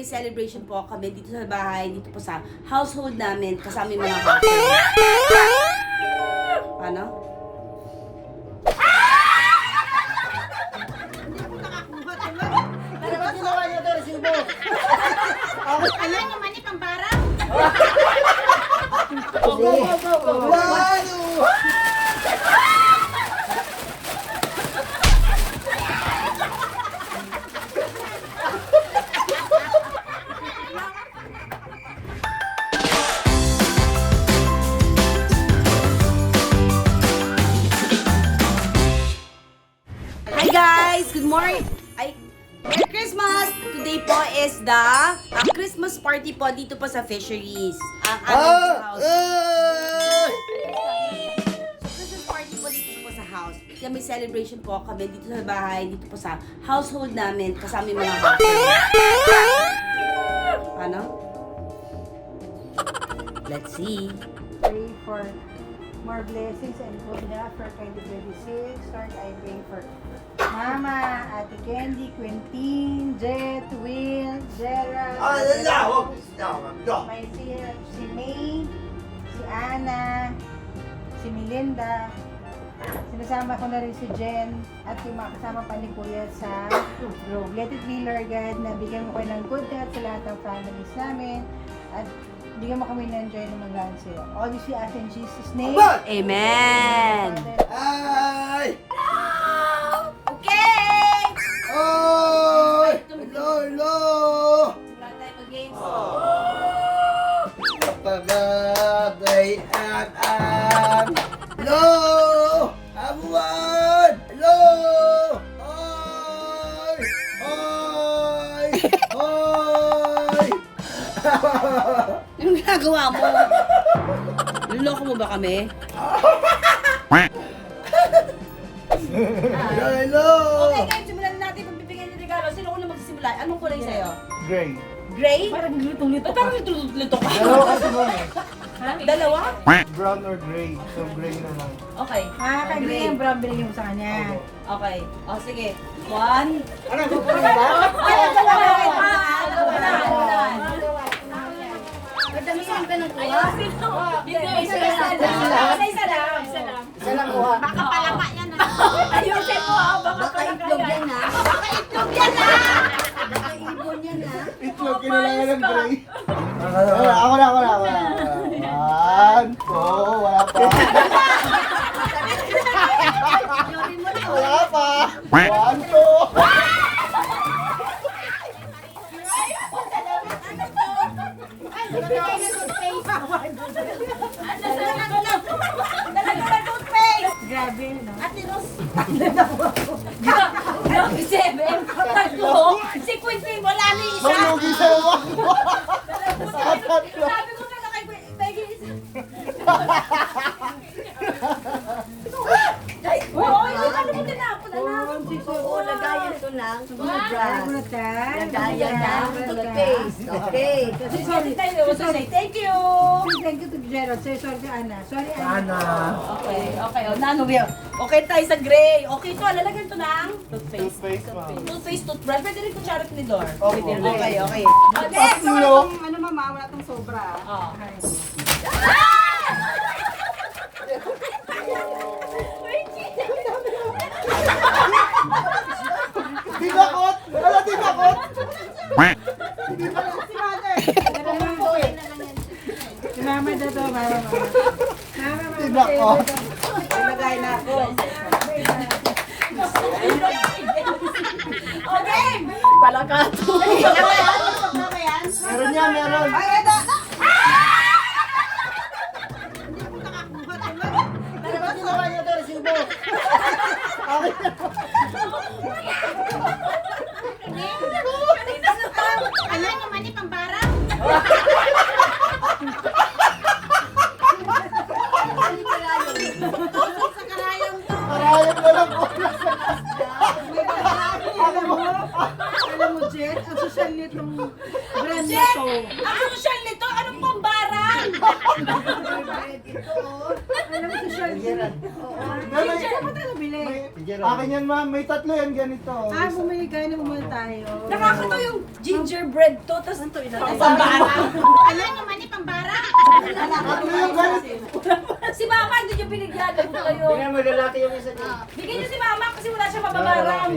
celebration po kami dito sa bahay, dito po sa household namin, kasama yung mga household. Paano? Ano ba ginawa niyo ito, resibo? Alam niyo man pang barang? Hi guys! Good morning! Merry Christmas! Today po is the Christmas party po dito po sa Fisheries. Ang aming house. Christmas party po dito po sa house. Kaya may celebration po kami dito sa bahay, dito po sa household namin, kasama yung mga household. Paano? Let's see. Pray for more blessings and good health for 2026. Lord, I pray for Mama, Ate Candy, Quentin, Jet, Will, Gerald, si May, si Ana, si Melinda. Sinasama ko na rin si Jen at yung mga kasama pa ni Kuya sa Grove. Let it be, Lord God, na bigyan mo kayo ng good health sa lahat ng families namin at bigyan mo kami ng joy na mag-gaan sa'yo. All this we ask in Jesus' name. Amen! Ay! Okay! Oy! Hello, hello! Wala tayo mag-games. Kapagabay ang hello! Abuan! Hello! Oy! Oy! Oy! Anong ginagawa mo? Niloloko mo ba kami? Hello, hello! Okay guys, simulan natin kung bibigyan ng regalo. Sino una magsisimula? Anong kulay sa'yo? Gray. Gray? Parang lutong-luto Ba't parang luto ka? Dalawa kasi mo eh. Dalawa? Brown or gray. So gray na lang. Okay. Kagray yung brown binigyan mo sa kanya. Okay. O, sige. One. Ano, kukunin ba? Madamihan ka ng kuha. Isa lang. Isa lang kuha. Baka palaka yan ha. Ayusin mo ha. Baka itlog yan ha. Baka itlog yan ha. Baka ibon yan ha. Itlog, kinailangan ng gray. Ako na. One, two, wala pa. Wala pa. One, two. Nalagay ng toothpaste. Talaga na toothpaste. Grabe, no? Ate Ros. Grabe, seven. Tatlo. Si Quintin, wala na yung isa. Malugi sa uwak mo. Sabi ko na kay Peggy isa. Ay, oo, ano mo tinapon, anak? Oo, lagayan ko lang. Lagayan ng toothpaste. Okay. Sorry tayo, say thank you. Thank you to Gerald. Sorry, Ana. Sorry, Ana. Ana. Okay, oh, nano Will. Okay tayo sa gray. Okay to, lalagyan to ng toothpaste. Toothpaste, ma'am. Toothpaste, toothbrush. Pwede rin kutsara tinidor. Opo. Okay. Okay, Tatlo. Ano mama, wala tong sobra. Oh. Dinakot! Ala, dinakot! Si mama daw to, mama. Mama, Dinakot! ilagay na ako. Okay! Palakato. Meron yan, meron. Ano ba ginawa niyo ito, resibo? Alam niyo man pang barang? Sa karayong to. Marayang na lang po. Alam mo, Jet, ang social nitong brand na Jet! to. Ang social nito, anong pambarang? Ito oh. Alam mo, social. May- Ba't tayo bili? Akin yan ma'am, may tatlo yan ganito. Bumili kayo na bumili tayo. Nakakatawa yung gingerbread to, tapos ito Alam naman ni Pambara. Tatlo yung ganito. Si Mama, hindi niyo binigyan. Ano kayo? Tingnan mo, lalaki yung isa dyan. Bigyan niyo si Mama kasi wala siya mababarang.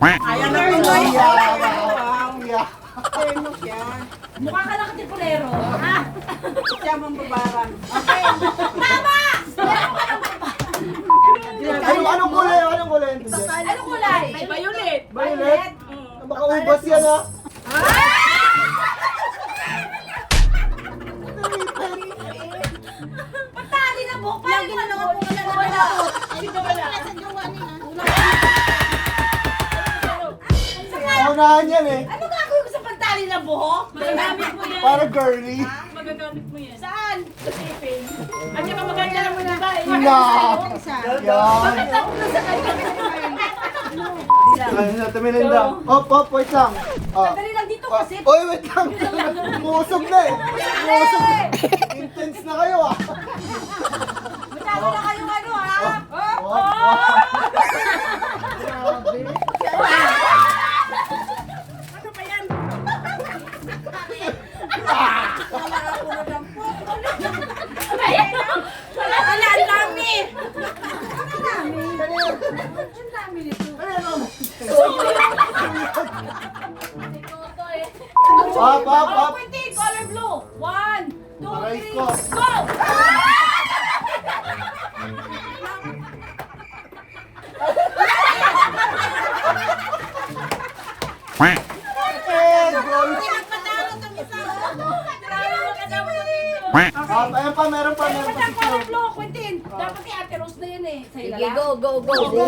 Ayan na rin. Ternok yan. Mukha ka lang katipulero. Siya mong babarang. Anong kulay? Anong kulay? Anong kulay? Violet. Violet? Baka ubas yan ha. Patali na buhok. Paano mo ano? Wala. Sino wala sa gawa nila? Unahan yan eh. Ano gagawin ko sa pagtali na buhok? Magagamit mo yan. Para girly. Magagamit mo yan. Saan? Sa taping. At saka maganda lang mo na ba? Na. Isa. Yan. Maganda mo na sa kanya. Ano na, Melinda? Hop, wait lang. Dali lang dito kasi. Oy, wait lang. Umusog na eh. Umusog. Intense na kayo ah. Masyado na kayong ano ha? Ano ba yan? Wala, ang dami. Hop. Pwede, color blue. 1, 2, Aray 3, ko. go! Eh, goal. Ayan pa, meron pa Meron pa siyang color si blue, Quentin. Dapat kay Ate Rose na yun eh. Sa'yo na Sige, lang. go, go, go. Go.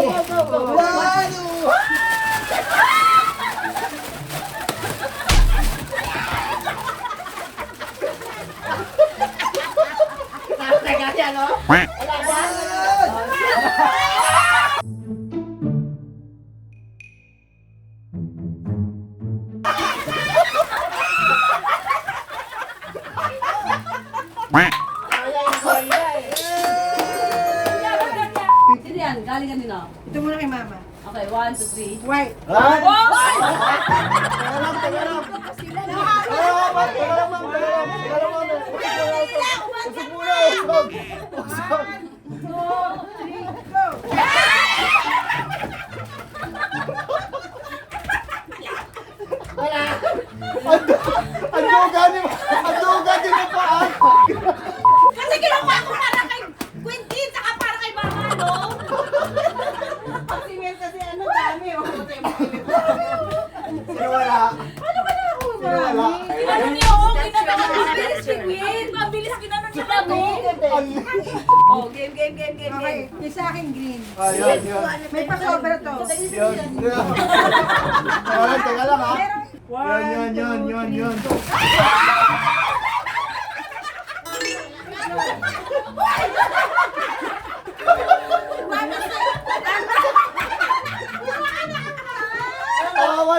Sino yan? Galing kanina. Ito muna kay mama. Okay, 1, 2, 3. White. Ah, Wow! teka lang. Teka lang, ma'am. Usog muna, usog. Ang duga mo pa. Kasi ginawa ko para kay Quentin, saka para kay Mama, no? Kasi ano dami. Sino wala? Sino wala? Ano niyo? Ginagawa ko mabilis si Queen. Mabilis ginano niya dami. Oh, game. Okay, yung sa akin green. Ayun. May pasobra to. Yun. Teka lang ha. Yun. Kawawa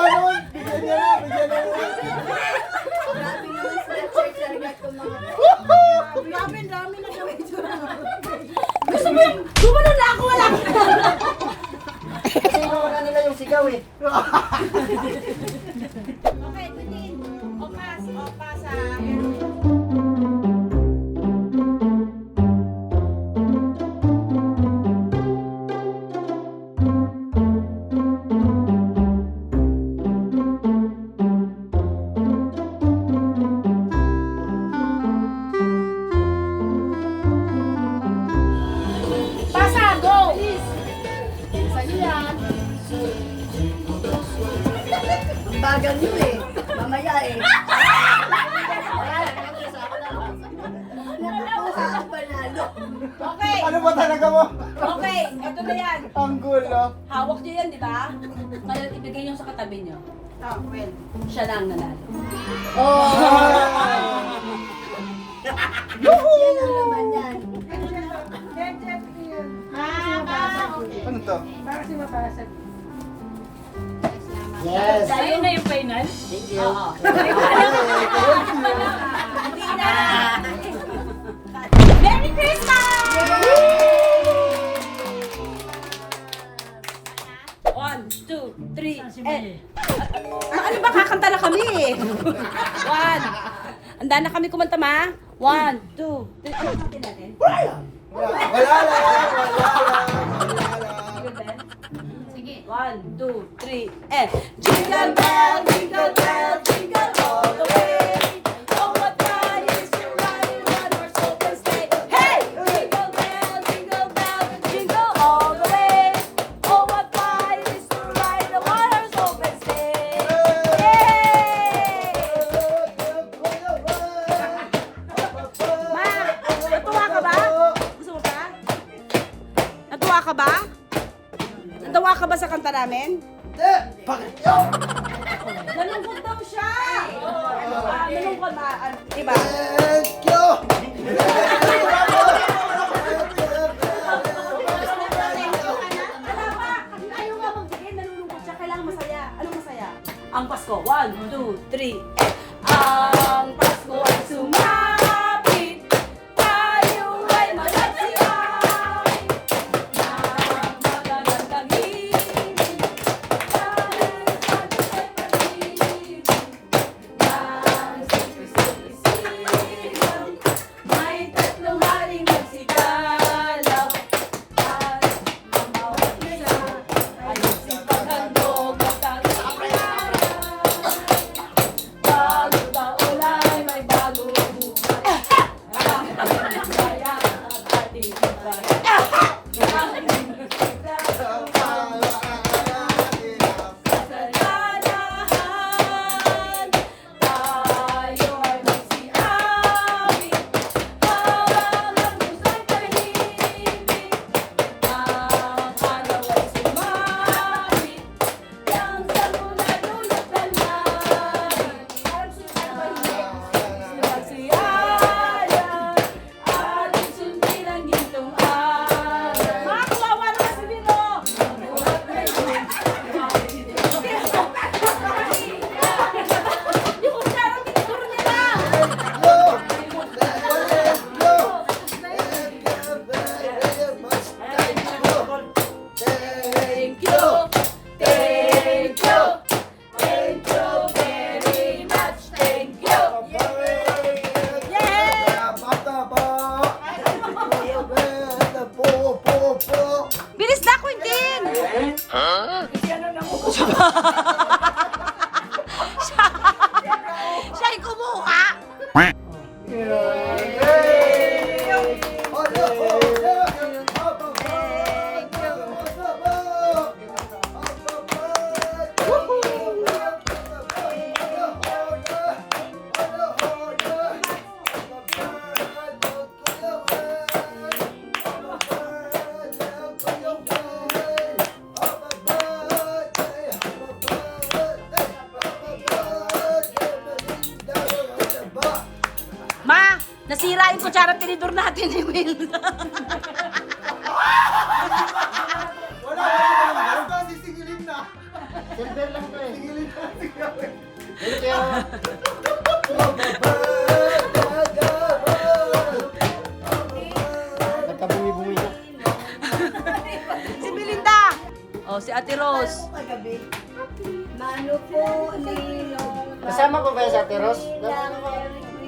naman. Bigyan niya na. Dami na kami ito. Gusto mo yung gumano na ako, wala. Kasi inuuna nila yung sigaw eh. Okay, Quentin. O pass ha. Pasa, go! Bagal nyo eh. Mamaya eh. Napupusan ang panalo. Okay, Ano ba talaga mo? okay. Ito na yan. Ang gulo. Hawak niyo yan, di ba? Ngayon, ibigay niyo sa katabi niyo. Oh, well. Siya lang nanalo. Oh. Yan ang laman yan. Ano to? Para kasi mabasag. Yes. Sa'yo na yung final? Thank you. Hindi na! Merry Christmas! 1, 2, 3, and... Ano ba? Kakanta na kami eh. 1. Handa na kami kumanta, ma? 1, 2, 3. Ano natin natin? Wala lang. Sige. 1, 2, 3, and... Jingle bell, jingle bell, jingle all the way. Oh, what fun it is to ride in one horse open sleigh. Hey! Jingle bell, jingle all the way. Oh, what fun it is to ride in a one horse open sleigh. Yay! Ma, natuwa ka ba? Gusto mo ba? Natuwa ka ba? Natawa ka ba sa kanta namin? Bakit yun? Nalungkot daw siya! Nalungkot ba? Diba? Thank you! Ayaw nga magbigay, nalulungkot siya. Kailangan masaya. Anong masaya? Ang Pasko. 1, 2, 3, and... Ang Pasko ay sumapit. Tayo ay magsiyahay. Ng magagandang himig. Dahil sa Diyos ay pag-ibig. Ng sigaw. May tatlong haring nagsigalaw. At ang bawat isa ay nagsipaghandog at tag-araw. Bagong taon ay may bagong buhay. Ang pagkakaya at ating buhay. Kasalanan, tayo ay magsiawit. Habang ang pusa'y tahimik, ang araw ay sumapit. Yang sanula-dulot na langit, ang susay tahimik, magsiyayan, ating sundin ang gintong araw. Mga kawawa naman si Bino! Yung kutsarang tinuturo niya lang! Thank you, thank you, thank you very much, thank you. Yeah! Bilis na, Quintin! Siya ay kumuha! Ma, nasira yung kutsara tinidor natin ni Will. Wala, sisigilin na. Silver lang to eh. Sigilin na. Thank you. Nagkabungi-bungi na. Si Belinda. Oh, si Ate Rose. Mano po ninong Kasama ko ba sa Ate Rose? Merry Christmas.